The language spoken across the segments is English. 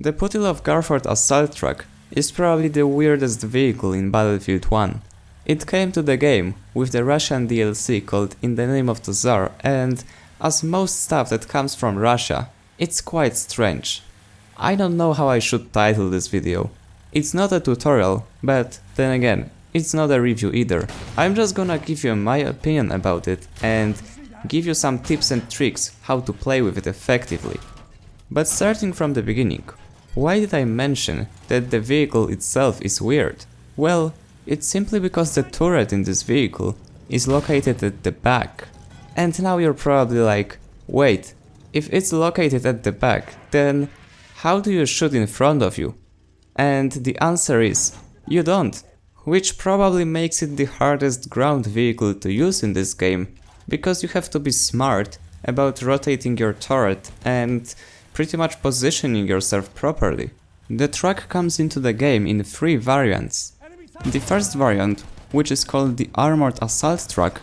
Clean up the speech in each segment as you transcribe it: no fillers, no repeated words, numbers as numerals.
The Putilov Garford assault truck is probably the weirdest vehicle in Battlefield 1. It came to the game with the Russian DLC called In the Name of the Tsar, and as most stuff that comes from Russia, it's quite strange. I don't know how I should title this video. It's not a tutorial, but then again, it's not a review either. I'm just gonna give you my opinion about it and give you some tips and tricks how to play with it effectively. But starting from the beginning, why did I mention that the vehicle itself is weird? Well, it's simply because the turret in this vehicle is located at the back. And now you're probably like, wait, if it's located at the back, then how do you shoot in front of you? And the answer is, you don't, which probably makes it the hardest ground vehicle to use in this game, because you have to be smart about rotating your turret and pretty much positioning yourself properly. The truck comes into the game in 3 variants. The first variant, which is called the Armored Assault Truck,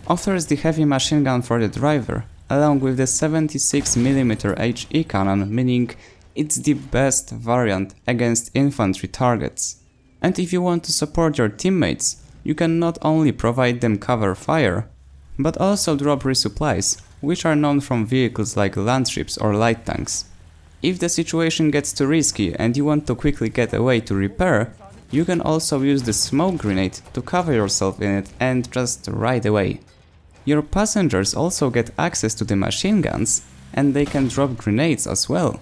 offers the heavy machine gun for the driver, along with the 76mm HE cannon, meaning it's the best variant against infantry targets. And if you want to support your teammates, you can not only provide them cover fire, but also drop resupplies, which are known from vehicles like land ships or light tanks. If the situation gets too risky and you want to quickly get away to repair, you can also use the smoke grenade to cover yourself in it and just ride away. Your passengers also get access to the machine guns, and they can drop grenades as well.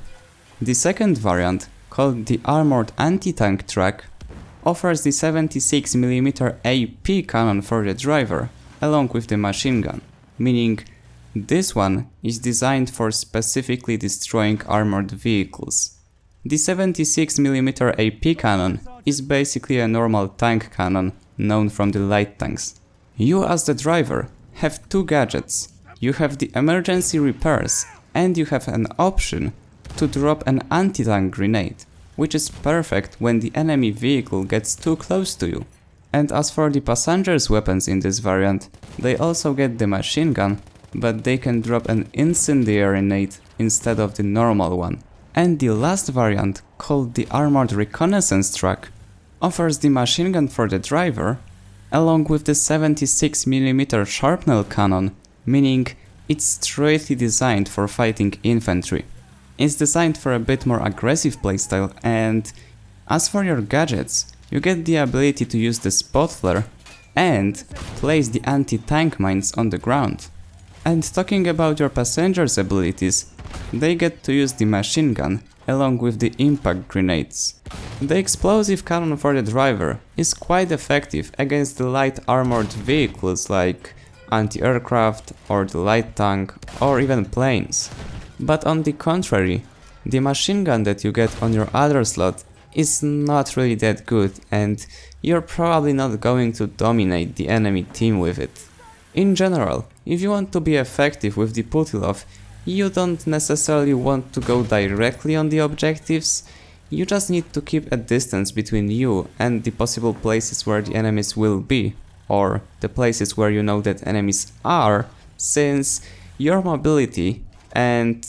The second variant, called the Armored Anti-Tank Truck, offers the 76mm AP cannon for the driver, along with the machine gun, meaning this one is designed for specifically destroying armored vehicles. The 76mm AP cannon is basically a normal tank cannon known from the light tanks. You as the driver have 2 gadgets. You have the emergency repairs, and you have an option to drop an anti-tank grenade, which is perfect when the enemy vehicle gets too close to you. And as for the passengers' weapons in this variant, they also get the machine gun, but they can drop an incendiary grenade instead of the normal one. And the last variant, called the Armoured Reconnaissance Truck, offers the machine gun for the driver, along with the 76mm shrapnel cannon, meaning it's straightly designed for fighting infantry. It's designed for a bit more aggressive playstyle, and as for your gadgets, you get the ability to use the spot flare and place the anti-tank mines on the ground. And talking about your passengers' abilities, they get to use the machine gun along with the impact grenades. The explosive cannon for the driver is quite effective against the light armored vehicles like anti-aircraft or the light tank or even planes. But on the contrary, the machine gun that you get on your other slot is not really that good, and you're probably not going to dominate the enemy team with it. In general, if you want to be effective with the Putilov, you don't necessarily want to go directly on the objectives, you just need to keep a distance between you and the possible places where the enemies will be, or the places where you know that enemies are, since your mobility and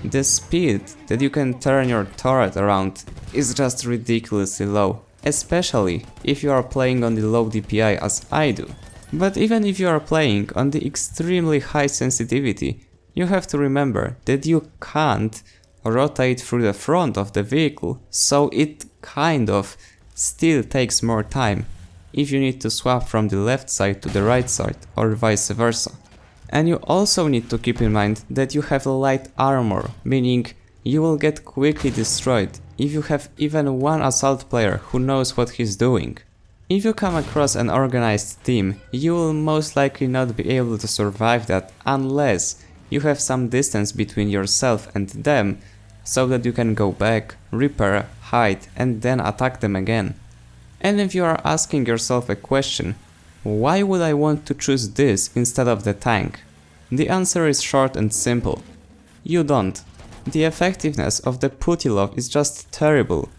the speed that you can turn your turret around is just ridiculously low, especially if you are playing on the low DPI as I do. But even if you are playing on the extremely high sensitivity, you have to remember that you can't rotate through the front of the vehicle, so it kind of still takes more time if you need to swap from the left side to the right side or vice versa. And you also need to keep in mind that you have light armor, meaning you will get quickly destroyed if you have even one assault player who knows what he's doing. If you come across an organized team, you will most likely not be able to survive that unless you have some distance between yourself and them, so that you can go back, repair, hide, and then attack them again. And if you are asking yourself a question, why would I want to choose this instead of the tank? The answer is short and simple. You don't. The effectiveness of the Putilov is just terrible.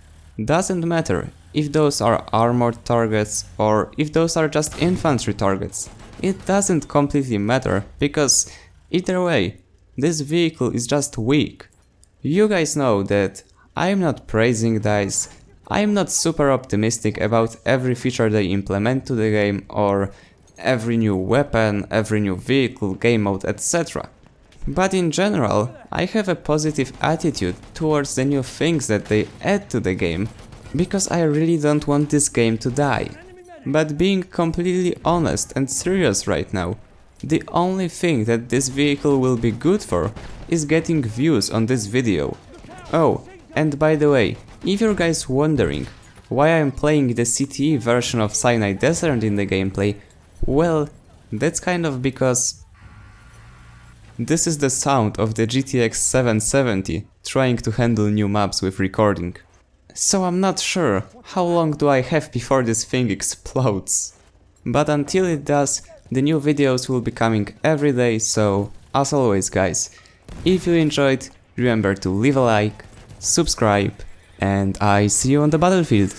Doesn't matter if those are armored targets or if those are just infantry targets. It doesn't completely matter, because either way, this vehicle is just weak. You guys know that I'm not praising DICE, I'm not super optimistic about every feature they implement to the game or every new weapon, every new vehicle, game mode, etc. But in general, I have a positive attitude towards the new things that they add to the game, because I really don't want this game to die. But being completely honest and serious right now, the only thing that this vehicle will be good for is getting views on this video. Oh, and by the way, if you're guys wondering why I'm playing the CTE version of Sinai Desert in the gameplay, well, that's kind of because this is the sound of the GTX 770 trying to handle new maps with recording. So I'm not sure how long do I have before this thing explodes. But until it does, the new videos will be coming every day, so as always guys, if you enjoyed, remember to leave a like, subscribe, and I see you on the battlefield.